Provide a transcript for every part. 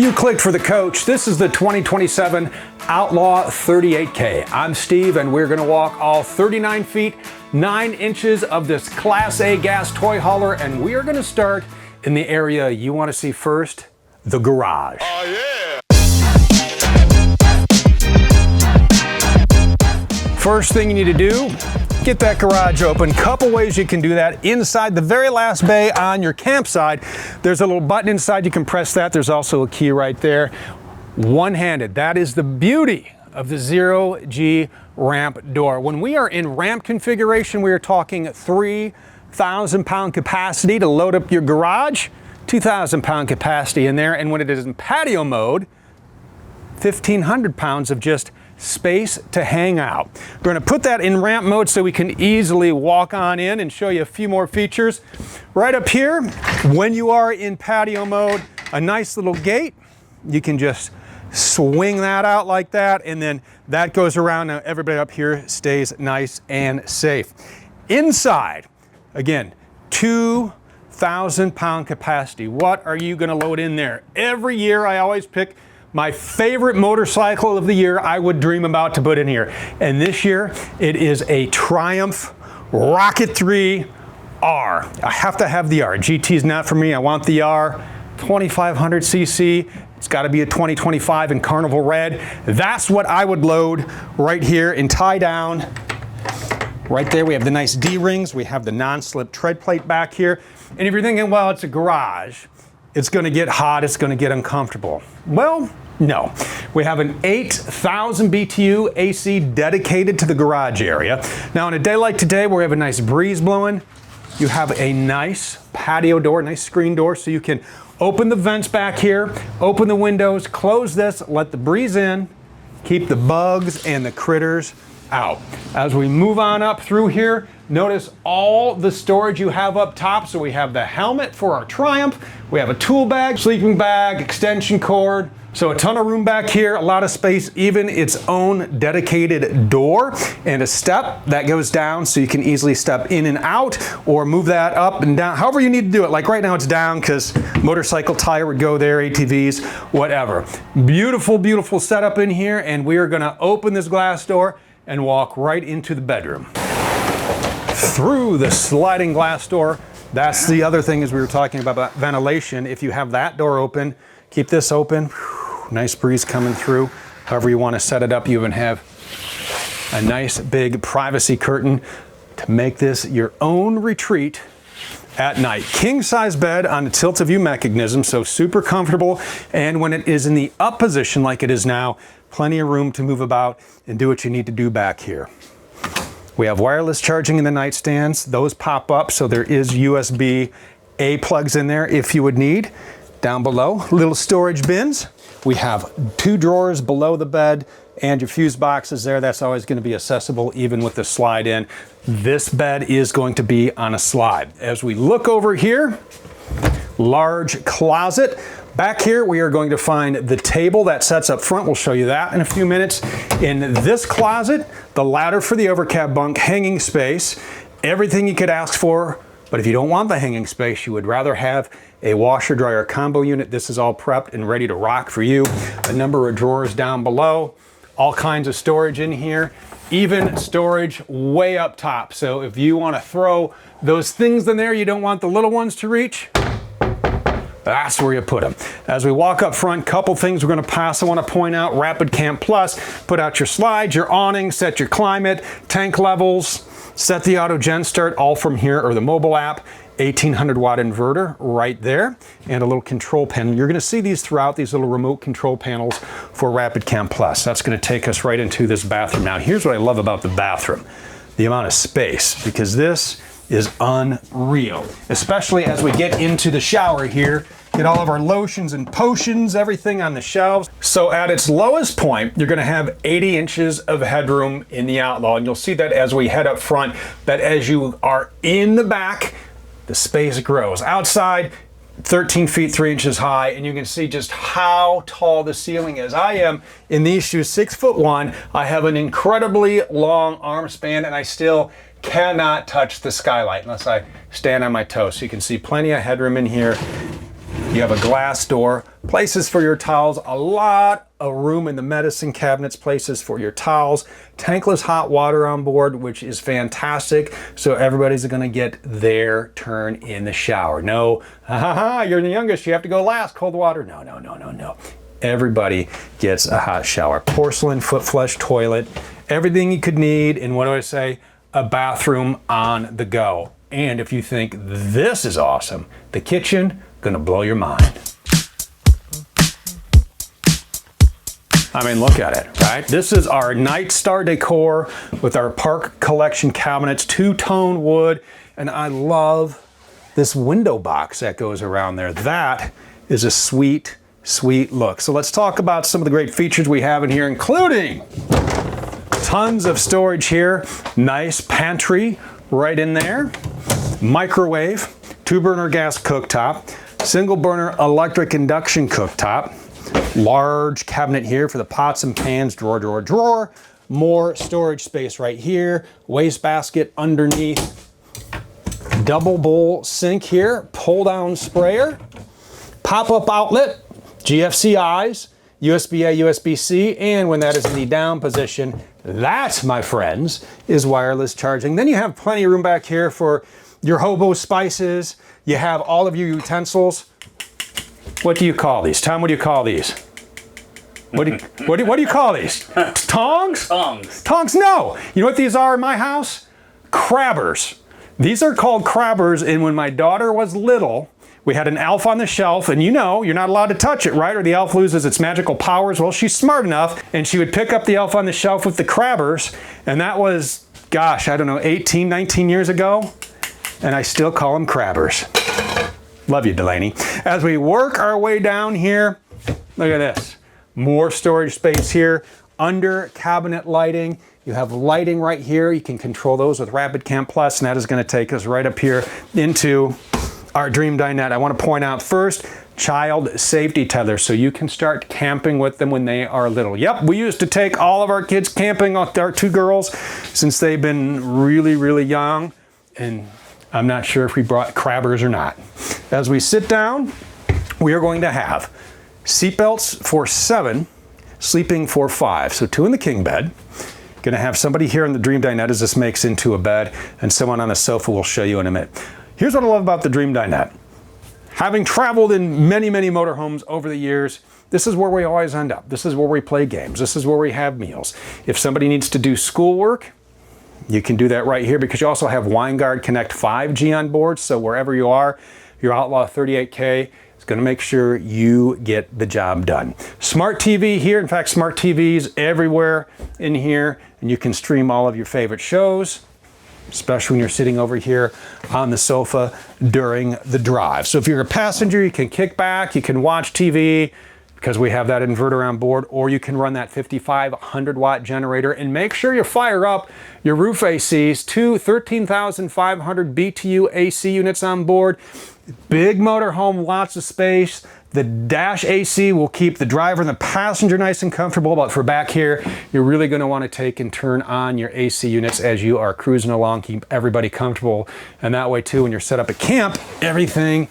You clicked for the Coach. This is the 2027 Outlaw 38K. I'm Steve, and we're going to walk all 39 feet, 9 inches of this Class A gas toy hauler, and we are going to start in the area you want to see first, the garage. Oh, yeah! First thing you need to do, get that garage open. Couple ways you can do that. Inside the very last bay on your campsite, there's a little button inside. You can press that. There's also a key right there. One-handed. That is the beauty of the zero-G ramp door. When we are in ramp configuration, we are talking 3,000-pound capacity to load up your garage, 2,000-pound capacity in there. And when it is in patio mode, 1,500 pounds of just space to hang out. We're going to put that in ramp mode so we can easily walk on in and show you a few more features. Right up here, when you are in patio mode, a nice little gate. You can just swing that out like that, and then that goes around. Now everybody up here stays nice and safe. Inside, again, 2,000-pound capacity. What are you going to load in there? Every year I always pick my favorite motorcycle of the year I would dream about to put in here. And this year, it is a Triumph Rocket 3 R. I have to have the R. GT is not for me. I want the R. 2,500 cc. It's got to be a 2025 in Carnival Red. That's what I would load right here and tie down. Right there, we have the nice D-rings. We have the non-slip tread plate back here. And if you're thinking, well, it's a garage, it's going to get hot, it's going to get uncomfortable. Well, no. We have an 8,000 BTU AC dedicated to the garage area. Now, on a day like today, where we have a nice breeze blowing, you have a nice patio door, nice screen door, so you can open the vents back here, open the windows, close this, let the breeze in, keep the bugs and the critters out. As we move on up through here, notice all the storage you have up top. So we have the helmet for our Triumph, we have a tool bag, sleeping bag, extension cord. So a ton of room back here, a lot of space, even its own dedicated door and a step that goes down so you can easily step in and out or move that up and down, however you need to do it. Like right now it's down because motorcycle tire would go there, ATVs, whatever. Beautiful, beautiful setup in here, and we are gonna open this glass door and walk right into the bedroom. Through the sliding glass door, that's the other thing as we were talking about ventilation. If you have that door open, keep this open, nice breeze coming through. However you want to set it up, you even have a nice big privacy curtain to make this your own retreat at night. King size bed on a tilt-a-view mechanism, so super comfortable. And when it is in the up position like it is now, plenty of room to move about and do what you need to do back here. We have wireless charging in the nightstands. Those pop up, so there is USB-A plugs in there if you would need. Down below, little storage bins. We have 2 drawers below the bed and your fuse boxes there. That's always going to be accessible even with the slide in. This bed is going to be on a slide. As we look over here, large closet. Back here, we are going to find the table that sets up front. We'll show you that in a few minutes. In this closet, the ladder for the overcab bunk, hanging space, everything you could ask for. But if you don't want the hanging space, you would rather have a washer dryer combo unit. This is all prepped and ready to rock for you. A number of drawers down below, all kinds of storage in here, even storage way up top. So if you want to throw those things in there you don't want the little ones to reach, that's where you put them. As we walk up front, couple things we're going to pass. I want to point out Rapid Camp Plus. Put out your slides, your awning, set your climate, tank levels, set the auto gen start, all from here, or the mobile app. 1,800 watt inverter right there, and a little control panel. You're going to see these throughout, these little remote control panels for Rapid Camp Plus. That's going to take us right into this bathroom. Now, here's what I love about the bathroom, the amount of space, because this is unreal, especially as we get into the shower here. Get all of our lotions and potions, everything on the shelves. So at its lowest point, you're gonna have 80 inches of headroom in the Outlaw, and you'll see that as we head up front, that as you are in the back, the space grows. Outside, 13 feet 3 inches high, and you can see just how tall the ceiling is. I am in these shoes 6'1". I have an incredibly long arm span, and I still cannot touch the skylight unless I stand on my toes. So you can see plenty of headroom in here. You have a glass door, places for your towels, a lot of room in the medicine cabinets, places for your towels, tankless hot water on board, which is fantastic. So everybody's gonna get their turn in the shower. No, you're the youngest, you have to go last, cold water. No, no, no, no, no. Everybody gets a hot shower. Porcelain foot flush toilet, everything you could need in, what do I say, a bathroom on the go. And if you think this is awesome, the kitchen, gonna blow your mind. I mean, look at it, right? This is our Night Star decor with our Park Collection cabinets, two-tone wood, and I love this window box that goes around there. That is a sweet, sweet look. So let's talk about some of the great features we have in here, including tons of storage here, nice pantry right in there, microwave, 2-burner gas cooktop, single burner electric induction cooktop, large cabinet here for the pots and pans, drawer, drawer, drawer, more storage space right here, wastebasket underneath, double bowl sink here, pull down sprayer, pop-up outlet, GFC eyes, USB-A, USB-C, and when that is in the down position, that, my friends, is wireless charging. Then you have plenty of room back here for your hobo spices. You have all of your utensils. What do you call these? Tom, what do you call these? What do you call these? Tongs? Tongs. Tongs, no. You know what these are in my house? Crabbers. These are called crabbers, and when my daughter was little, we had an elf on the shelf, and you know, you're not allowed to touch it, right? Or the elf loses its magical powers. Well, she's smart enough, and she would pick up the elf on the shelf with the crabbers, and that was, gosh, I don't know, 18, 19 years ago, and I still call them crabbers. Love you, Delaney. As we work our way down here, look at this. More storage space here, under cabinet lighting. You have lighting right here. You can control those with Rapid Camp Plus, and that is going to take us right up here into our Dream Dinette. I want to point out first, child safety tether, so you can start camping with them when they are little. Yep, we used to take all of our kids camping with our 2 girls since they've been really, really young, and I'm not sure if we brought crabbers or not. As we sit down, we are going to have seatbelts for 7, sleeping for 5. So 2 in the king bed. Going to have somebody here in the Dream Dinette as this makes into a bed, and someone on the sofa we'll show you in a minute. Here's what I love about the Dream Dinette. Having traveled in many, many motorhomes over the years, this is where we always end up. This is where we play games. This is where we have meals. If somebody needs to do schoolwork, you can do that right here, because you also have WineGuard Connect 5G on board. So wherever you are, your Outlaw 38K is going to make sure you get the job done. Smart TV here. In fact, smart TVs everywhere in here, and you can stream all of your favorite shows, especially when you're sitting over here on the sofa during the drive. So if you're a passenger, you can kick back, you can watch TV, because we have that inverter on board, or you can run that 5,500 watt generator, and make sure you fire up your roof ACs, 2 13,500 BTU AC units on board. Big motorhome, lots of space. The dash AC will keep the driver and the passenger nice and comfortable, but for back here, you're really going to want to take and turn on your AC units as you are cruising along, keep everybody comfortable. And that way too, when you're set up at camp, everything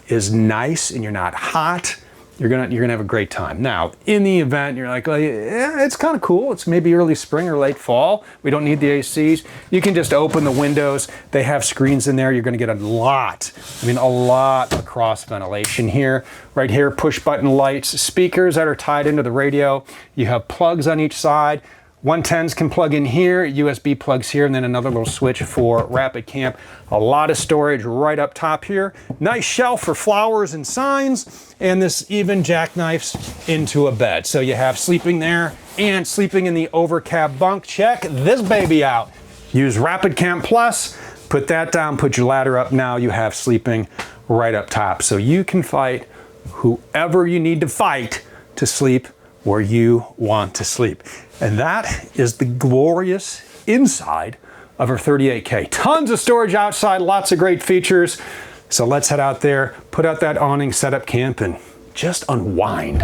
is nice and you're not hot. You're gonna have a great time. Now, in the event you're like, well, yeah, it's kind of cool. It's maybe early spring or late fall. We don't need the ACs. You can just open the windows. They have screens in there. You're gonna get a lot of cross ventilation here. Right here, push button lights, speakers that are tied into the radio. You have plugs on each side. 110s can plug in here, USB plugs here, and then another little switch for Rapid Camp. A lot of storage right up top here. Nice shelf for flowers and signs, and this even jackknifes into a bed. So you have sleeping there and sleeping in the overcab bunk. Check this baby out. Use Rapid Camp Plus, put that down, put your ladder up. Now you have sleeping right up top. So you can fight whoever you need to fight to sleep where you want to sleep. And that is the glorious inside of our 38K. Tons of storage outside, lots of great features. So let's head out there, put out that awning, set up camp, and just unwind.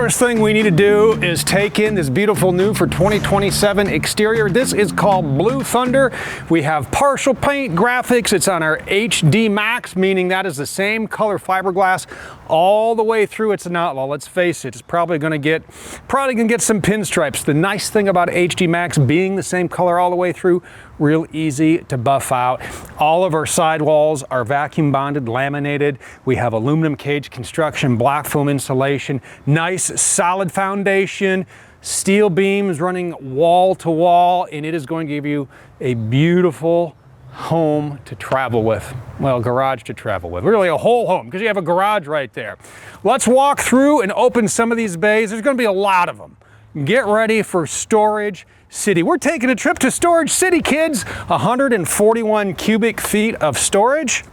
first thing we need to do is take in this beautiful new for 2027 exterior. This is called Blue Thunder. We have partial paint graphics. It's on our HD Max, meaning that is the same color fiberglass all the way through. It's an Outlaw. Let's face it, it's probably gonna get some pinstripes. The nice thing about HD Max being the same color all the way through, real easy to buff out. All of our sidewalls are vacuum bonded, laminated. We have aluminum cage construction, black film insulation, nice solid foundation, steel beams running wall to wall, and it is going to give you a beautiful home to travel with. Well, garage to travel with. Really a whole home, because you have a garage right there. Let's walk through and open some of these bays. There's going to be a lot of them. Get ready for Storage City. We're taking a trip to Storage City, kids. 141 cubic feet of storage.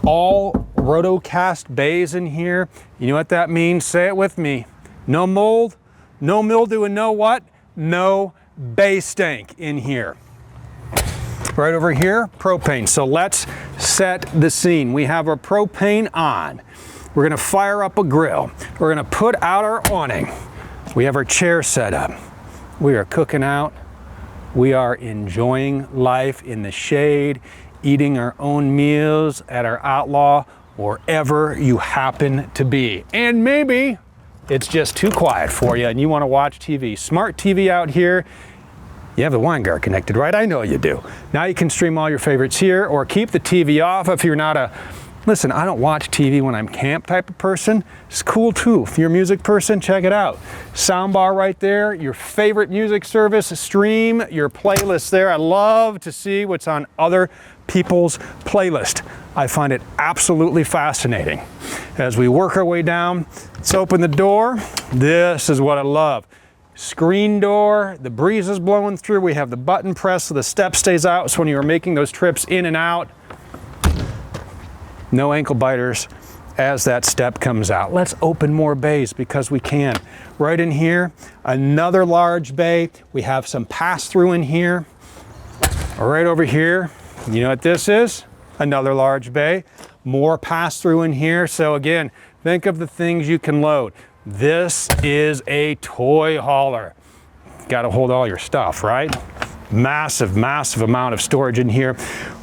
All rotocast bays in here. You know what that means? Say it with me. No mold, no mildew, and no what? No bay stank in here. Right over here, propane. So let's set the scene. We have our propane on. We're gonna fire up a grill. We're gonna put out our awning. We have our chair set up. We are cooking out. We are enjoying life in the shade, eating our own meals at our Outlaw, wherever you happen to be. And maybe it's just too quiet for you and you want to watch TV. Smart TV out here. You have the wine guard connected, right? I know you do. Now you can stream all your favorites here, or keep the TV off if you're not a, listen, I don't watch TV when I'm camp type of person. It's cool too. If you're a music person, check it out. Soundbar right there, your favorite music service, stream your playlist there. I love to see what's on other people's playlist. I find it absolutely fascinating. As we work our way down, let's open the door. This is what I love. Screen door, the breeze is blowing through. We have the button press so the step stays out, so when you're making those trips in and out, no ankle biters as that step comes out. Let's open more bays because we can. Right in here, another large bay. We have some pass-through in here. Right over here, you know what this is? Another large bay. More pass-through in here. So again, think of the things you can load. This is a toy hauler. Got to hold all your stuff, right? Massive, massive amount of storage in here.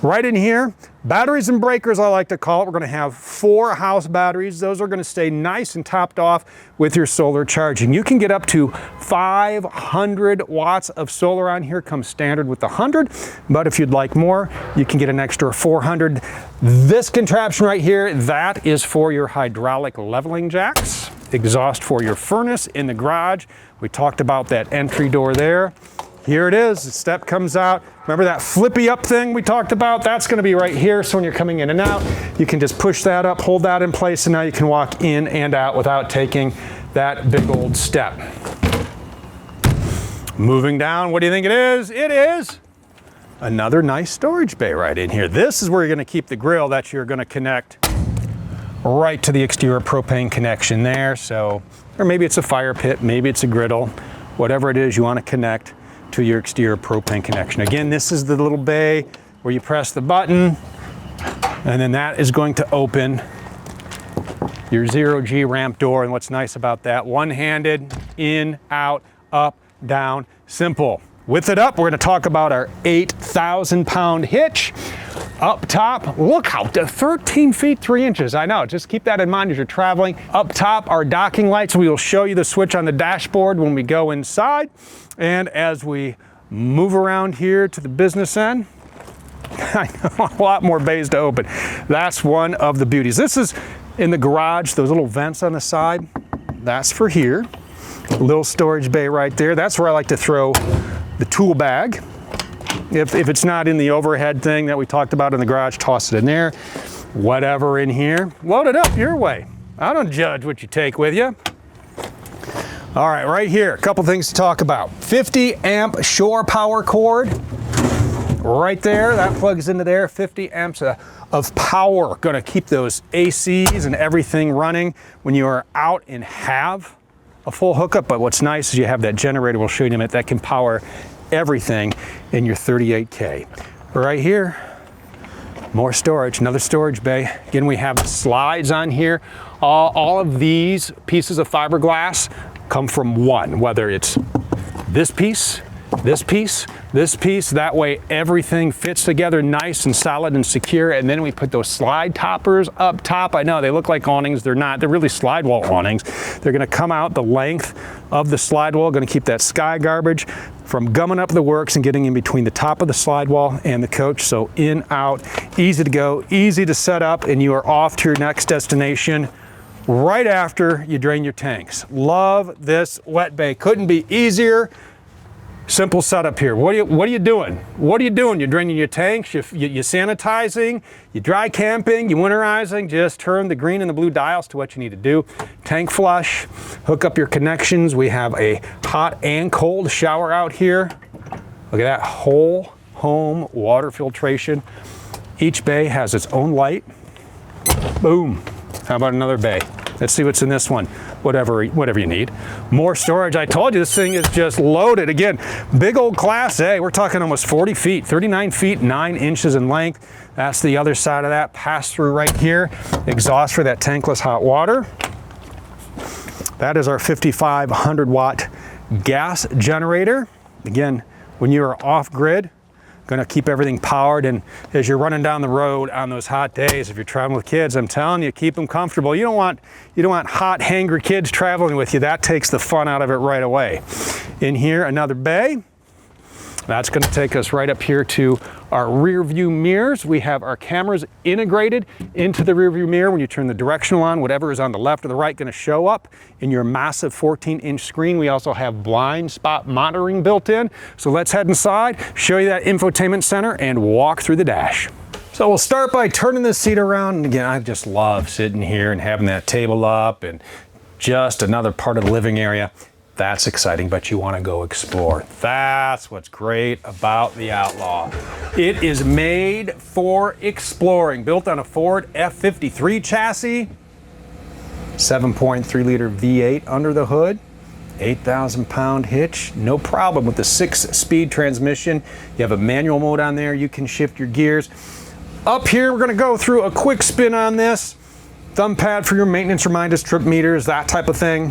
Right in here, batteries and breakers, I like to call it. We're going to have 4 house batteries. Those are going to stay nice and topped off with your solar charging. You can get up to 500 watts of solar on here. Comes standard with the 100, but if you'd like more, you can get an extra 400. This contraption right here, that is for your hydraulic leveling jacks. Exhaust for your furnace in the garage. We talked about that entry door there. Here it is, the step comes out. Remember that flippy up thing we talked about? That's gonna be right here, so when you're coming in and out, you can just push that up, hold that in place, and now you can walk in and out without taking that big old step. Moving down, what do you think it is? It is another nice storage bay right in here. This is where you're gonna keep the grill that you're gonna connect right to the exterior propane connection there. So, or maybe it's a fire pit, maybe it's a griddle, whatever it is you wanna connect to your exterior propane connection. Again, this is the little bay where you press the button, and then that is going to open your 0G ramp door. And what's nice about that, one-handed, in, out, up, down, simple. With it up, we're gonna talk about our 8,000-pound hitch. Up top, look how, 13 feet 3 inches. I know, just keep that in mind as you're traveling. Up top, our docking lights. We will show you the switch on the dashboard when we go inside. And as we move around here to the business end, I know a lot more bays to open. That's one of the beauties. This is in the garage, those little vents on the side. That's for here. Little storage bay right there. That's where I like to throw the tool bag. If it's not in the overhead thing that we talked about in the garage, toss it in there. Whatever in here, load it up your way. I don't judge what you take with you. All right, right here, a couple things to talk about. 50 amp shore power cord. Right there, that plugs into there. 50 amps of power. Gonna keep those ACs and everything running when you are out and have a full hookup. But what's nice is you have that generator, we'll show you in a minute, that can power everything in your 38K. Right here, More storage, another storage bay. Again, we have slides on here. All of these pieces of fiberglass come from one, whether it's this piece, this piece, this piece. That way everything fits together nice and solid and secure. And then we put those slide toppers up top. I know they look like awnings. They're not. They're really slide wall awnings. They're going to come out the length of the slide wall, going to keep that sky garbage from gumming up the works and getting in between the top of the slide wall and the coach. So in, out, easy to go, easy to set up, and you are off to your next destination right after you drain your tanks. Love this wet bay. Couldn't be easier. Simple setup here. What are you doing? What are you doing? You're draining your tanks, you're sanitizing, you dry camping, you winterizing. Just turn the green and the blue dials to what you need to do. Tank flush, hook up your connections. We have a hot and cold shower out here. Look at that, whole home water filtration. Each bay has its own light. Boom. How about another bay? Let's see what's in this one. Whatever you need. More storage. I told you this thing is just loaded. Again, big old Class A. We're talking almost 40 feet, 39 feet, 9 inches in length. That's the other side of that. Pass through right here. Exhaust for that tankless hot water. That is our 5,500 watt gas generator. Again, when you are off grid, going to keep everything powered, and as you're running down the road on those hot days, if you're traveling with kids, I'm telling you, keep them comfortable. You don't want hot, hangry kids traveling with you. That takes the fun out of it right away. In here, another bay. That's going to take us right up here to our rear view mirrors. We have our cameras integrated into the rear view mirror. When you turn the directional on, whatever is on the left or the right going to show up in your massive 14-inch screen. We also have blind spot monitoring built in. So let's head inside, show you that infotainment center, and walk through the dash. So we'll start by turning the seat around. And again, I just love sitting here and having that table up and just another part of the living area. That's exciting, but you want to go explore. That's what's great about the Outlaw. It is made for exploring. Built on a Ford F53 chassis, 7.3 liter V8 under the hood, 8,000 pound hitch, no problem with the 6-speed transmission. You have a manual mode on there. You can shift your gears. Up here, we're going to go through a quick spin on this. Thumb pad for your maintenance reminders, trip meters, that type of thing.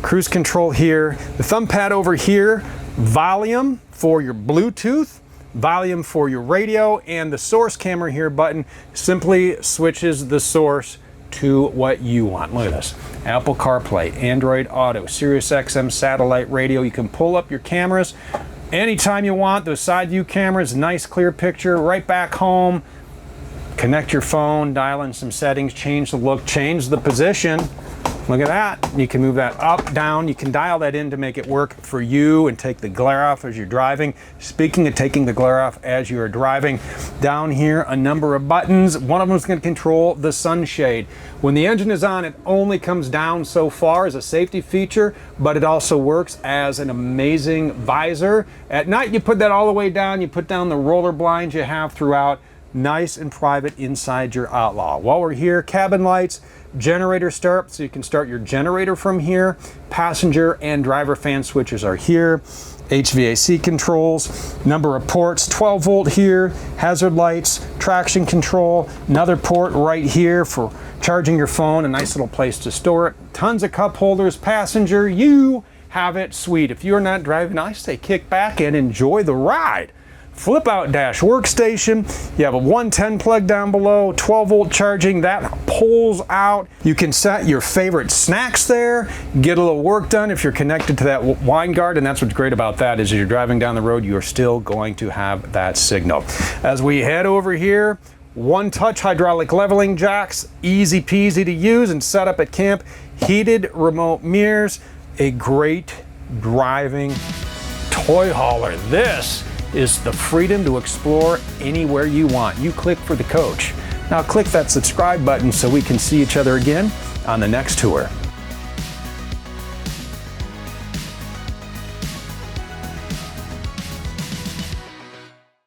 Cruise control here. The thumb pad over here, volume for your Bluetooth, volume for your radio, and the source camera here button simply switches the source to what you want. Look at this. Apple CarPlay, Android Auto, Sirius XM satellite radio. You can pull up your cameras anytime you want. Those side view cameras, nice clear picture. Right back home, connect your phone, dial in some settings, change the look, change the position. Look at that. You can move that up, down. You can dial that in to make it work for you and take the glare off as you're driving. Speaking of taking the glare off as you are driving, down here, a number of buttons. One of them is going to control the sunshade. When the engine is on, it only comes down so far as a safety feature, but it also works as an amazing visor. At night, you put that all the way down. You put down the roller blinds you have throughout. Nice and private inside your Outlaw. While we're here, cabin lights, generator start, so you can start your generator from here. Passenger and driver fan switches are here. HVAC controls, number of ports, 12 volt here, hazard lights, traction control, another port right here for charging your phone, a nice little place to store it. Tons of cup holders. Passenger, you have it sweet. If you're not driving, I say kick back and enjoy the ride. Flip out dash workstation. You have a 110 plug down below, 12 volt charging, that pulls out. You can set your favorite snacks there, get a little work done if you're connected to that wine guard, and that's what's great about that is as you're driving down the road, you're still going to have that signal. As we head over here, one touch hydraulic leveling jacks, easy peasy to use and set up at camp, heated remote mirrors, a great driving toy hauler. This is the freedom to explore anywhere you want. You click for the coach. Now click that subscribe button so we can see each other again on the next tour.